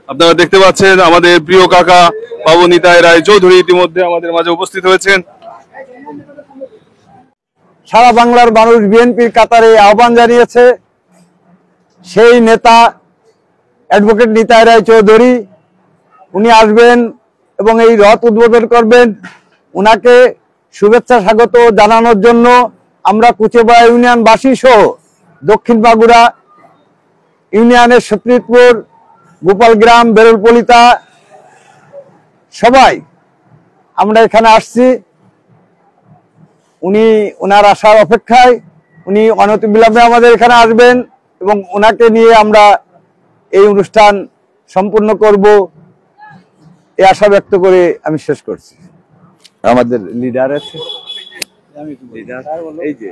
আপনারা দেখতে পাচ্ছেন আমাদের প্রিয় কাকা বাবু নিতাই রায় চৌধুরী ইতিমধ্যে আমাদের মাঝে উপস্থিত হয়েছেন। সারা বাংলার মানুষ বিএনপির কাতারে আহ্বান জানিয়েছে। সেই নেতা অ্যাডভোকেট নিতাই রায় চৌধুরী উনি আসবেন এবং এই রথ উদ্বোধন করবেন। উনাকে শুভেচ্ছা স্বাগত জানানোর জন্য আমরা কুচেবাড়া ইউনিয়নবাসী সহ দক্ষিণ বাগুড়া ইউনিয়নের সত্যিপুর, গোপালগ্রাম, বেরলপলিতা সবাই আমরা এখানে আসছি। উনি ওনার আসার অপেক্ষায়, উনি অনতিবিলম্বে আমাদের এখানে আসবেন এবং ওনাকে নিয়ে আমরা এই অনুষ্ঠান সম্পূর্ণ করব এই আশা ব্যক্ত করে আমি শেষ করছি। আমাদের লিডার আছে, এই যে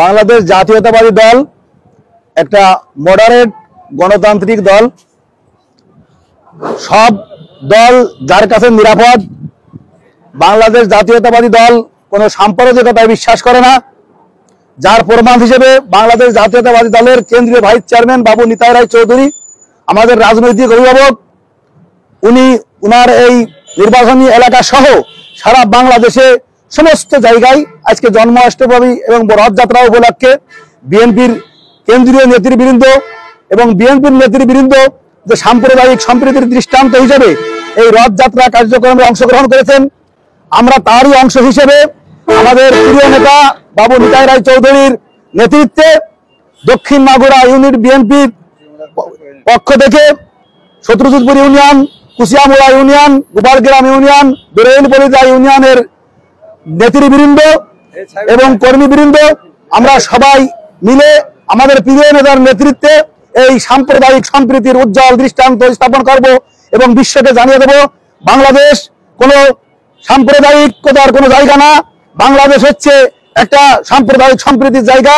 বাংলাদেশ জাতীয়তাবাদী দল একটা মডারেট গণতান্ত্রিক দল। সব দল যার কাছে নিরাপদ। বাংলাদেশ জাতীয়তাবাদী দল কোনো সাম্প্রদায়িকতায় বিশ্বাস করে না, যার প্রমাণ হিসেবে বাংলাদেশ জাতীয়তাবাদী দলের কেন্দ্রীয় ভাইস চেয়ারম্যান বাবু নিতাই রায় চৌধুরী আমাদের রাজনৈতিক অভিভাবক। উনি উনার এই নির্বাচনী এলাকা সহ সারা বাংলাদেশে সমস্ত জায়গায় আজকে জন্মাষ্টমী এবং রথযাত্রা উপলক্ষে বিএনপির কেন্দ্রীয় নেতৃবৃন্দ এবং বিএনপির নেতৃবৃন্দ যে সাম্প্রদায়িক সম্প্রীতির দৃষ্টান্ত হিসেবে এই রথযাত্রা কার্যক্রমে অংশগ্রহণ করেছেন। আমরা তারই অংশ হিসেবে আমাদের প্রিয় নেতা বাবু নিতাই রায় চৌধুরীর নেতৃত্বে দক্ষিণ মাগুরা ইউনিট বিএনপির পক্ষ থেকে শত্রুজিৎপুর ইউনিয়ন, কুশিয়ামুড়া ইউনিয়ন, গোপালগ্রাম ইউনিয়ন, বেরলপলিতা ইউনিয়নের নেতৃবৃন্দ এবং কর্মীবৃন্দ আমরা সবাই মিলে আমাদের প্রিয় নেতার নেতৃত্বে এই সাম্প্রদায়িক সম্প্রীতির উজ্জ্বল দৃষ্টান্ত স্থাপন করব এবং বিশ্বকে জানিয়ে দেব বাংলাদেশ কোনো সাম্প্রদায়িকতার কোনো জায়গা না। বাংলাদেশ হচ্ছে একটা সাম্প্রদায়িক সম্প্রীতির জায়গা,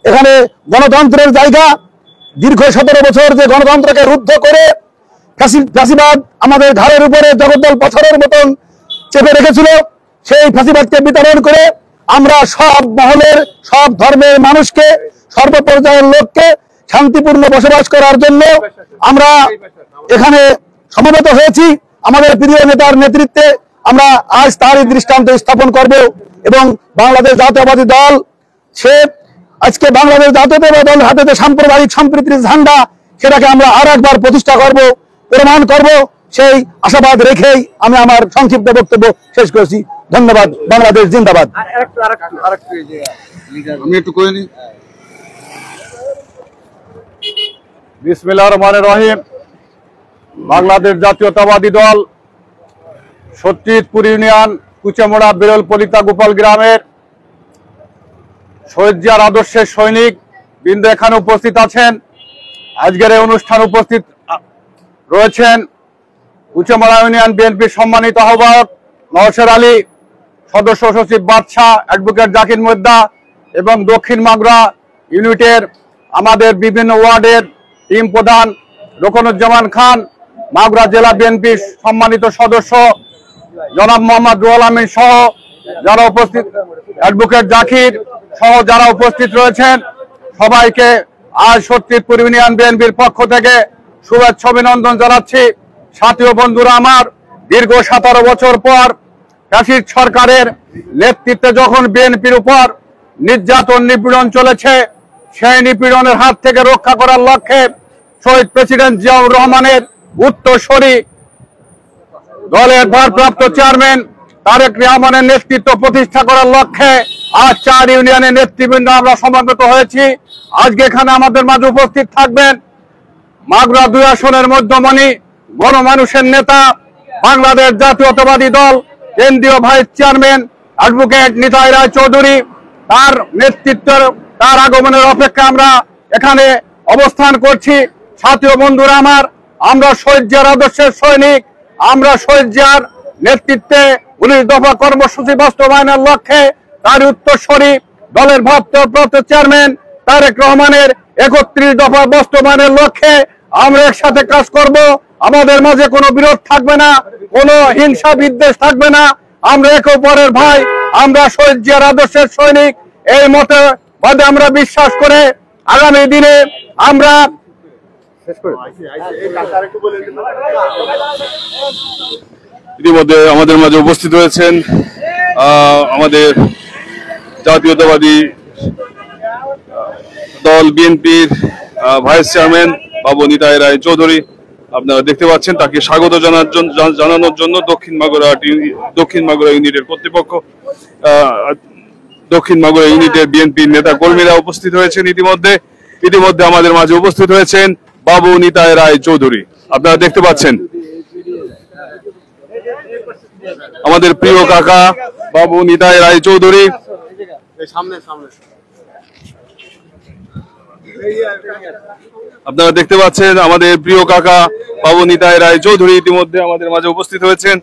এখানে গণতন্ত্রের জায়গা। দীর্ঘ 17 বছর যে গণতন্ত্রকে রুদ্ধ করে ফ্যাসিবাদ আমাদের ঘাড়ের উপরে জগদ্দল পাথরের মতন চেপে রেখেছিল, সেই ফ্যাসিবাদকে বিতরণ করে আমরা সব মহলের, সব ধর্মের মানুষকে, সর্বপর্যায়ের লোককে শান্তিপূর্ণ বসবাস করার জন্য আমরা এখানে সমবেত হয়েছি। আমাদের প্রিয় নেতার নেতৃত্বে আমরা আজ তারই দৃষ্টান্ত স্থাপন করব এবং বাংলাদেশ জাতীয়তাবাদী দল সে আজকে বাংলাদেশ জাতীয়তাবাদী দল হাতে যে সাম্প্রদায়িক সম্প্রীতির ঝান্ডা, সেটাকে আমরা আর একবার প্রতিষ্ঠা করব, প্রমাণ করব, সেই আশাবাদ রেখেই আমি আমার সংক্ষিপ্ত বক্তব্য শেষ করেছি। ধন্যবাদ। বাংলাদেশ জিন্দাবাদ। আমি একটু করে নিই। বিসমিল্লাহির রহমানির রহিম। বাংলাদেশ জাতীয়তাবাদী দল সত্যিপুর ইউনিয়ন, কুচামোড়া, বেরলপলিতা, গোপাল গ্রামের শহীদ জিয়ার আদর্শের সৈনিক বৃন্দ এখানে উপস্থিত আছেন। আজকের এই অনুষ্ঠান উপস্থিত রয়েছেন কুচামোড়া ইউনিয়ন বিএনপির সম্মানিত আহ্বায়ক নওশের আলী, সদস্য সচিব বাদশাহ, অ্যাডভোকেট জাকির মোদ্দা এবং দক্ষিণ মাগুরা ইউনিটের আমাদের বিভিন্ন ওয়ার্ডের টিম প্রধান রোকনুজ্জামান খান, মাগুরা জেলা বিএনপির সম্মানিত সদস্য জনাব মোহাম্মদ রুহুল আমিন সহ যারা উপস্থিত, অ্যাডভোকেট জাকির সহ যারা উপস্থিত রয়েছেন, সবাইকে আজ সত্যিপুর ইউনিয়ন বিএনপির পক্ষ থেকে শুভেচ্ছা অভিনন্দন জানাচ্ছি। সাথী ও বন্ধুরা আমার, দীর্ঘ 17 বছর পর ফ্যাসিস্ট সরকারের নেতৃত্বে যখন বিএনপির উপর নির্যাতন নিপীড়ন চলেছে, সেই নিপীড়নের হাত থেকে রক্ষা করার লক্ষ্যে শহীদ প্রেসিডেন্ট জিয়াউর রহমানের উত্তরসূরি দলের ভারপ্রাপ্ত চেয়ারম্যান তারেক রহমানের নেতৃত্ব প্রতিষ্ঠা করার লক্ষ্যে আজ 4 ইউনিয়নের নেতৃবৃন্দ আমরা সমবেত হয়েছি। আজকে এখানে আমাদের মাঝে উপস্থিত থাকবেন মাগুরা 2 আসনের মধ্যমণি, গণমানুষের নেতা, বাংলাদেশ জাতীয়তাবাদী দল কেন্দ্রীয় ভাইস চেয়ারম্যান অ্যাডভোকেট নিতাই রায় চৌধুরী। তার নেতৃত্বের, তার আগমনের অপেক্ষা আমরা এখানে অবস্থান করছি। সাথী ও বন্ধুরা আমার, আমরা শহীদ জিয়ার আদর্শের সৈনিক। আমরা শহীদ জিয়ার নেতৃত্বে 19 দফা কর্মসূচি বাস্তবায়নের লক্ষ্যে তার উত্তরসূরি দলের ভারপ্রাপ্ত চেয়ারম্যান তারেক রহমানের 31 দফা বাস্তবায়নের লক্ষ্যে আমরা একসাথে কাজ করব। আমাদের মাঝে কোনো বিরোধ থাকবে না, কোনো হিংসা বিদ্বেষ থাকবে না। আমরা একে অপরের ভাই, আমরা শহীদ জিয়ার আদর্শের সৈনিক। এই মতে বাদে আমরা বিশ্বাস করে আগামী দিনে আমরা ইতিমধ্যে আমাদের মাঝে উপস্থিত হয়েছেন আমাদের জাতীয়তাবাদী দল বিএনপির ভাইস চেয়ারম্যান বাবু নিতাই রায় চৌধুরী। আপনারা দেখতে পাচ্ছেন তাকে স্বাগত জানানোর জন্য দক্ষিণ মাগুরা ইউনিটের কর্তৃপক্ষ, দক্ষিণ মাগুরা ইউনিটের বিএনপির নেতা কর্মীরা উপস্থিত হয়েছেন। ইতিমধ্যে আমাদের মাঝে উপস্থিত হয়েছেন বাবু নিতাই রায় চৌধুরী। আপনারা দেখতে পাচ্ছেন আমাদের প্রিয় কাকা বাবু নিতাই রায় চৌধুরী। আপনারা দেখতে পাচ্ছেন আমাদের প্রিয় কাকা বাবু নিতাই রায় চৌধুরী ইতিমধ্যে আমাদের মাঝে উপস্থিত হয়েছেন।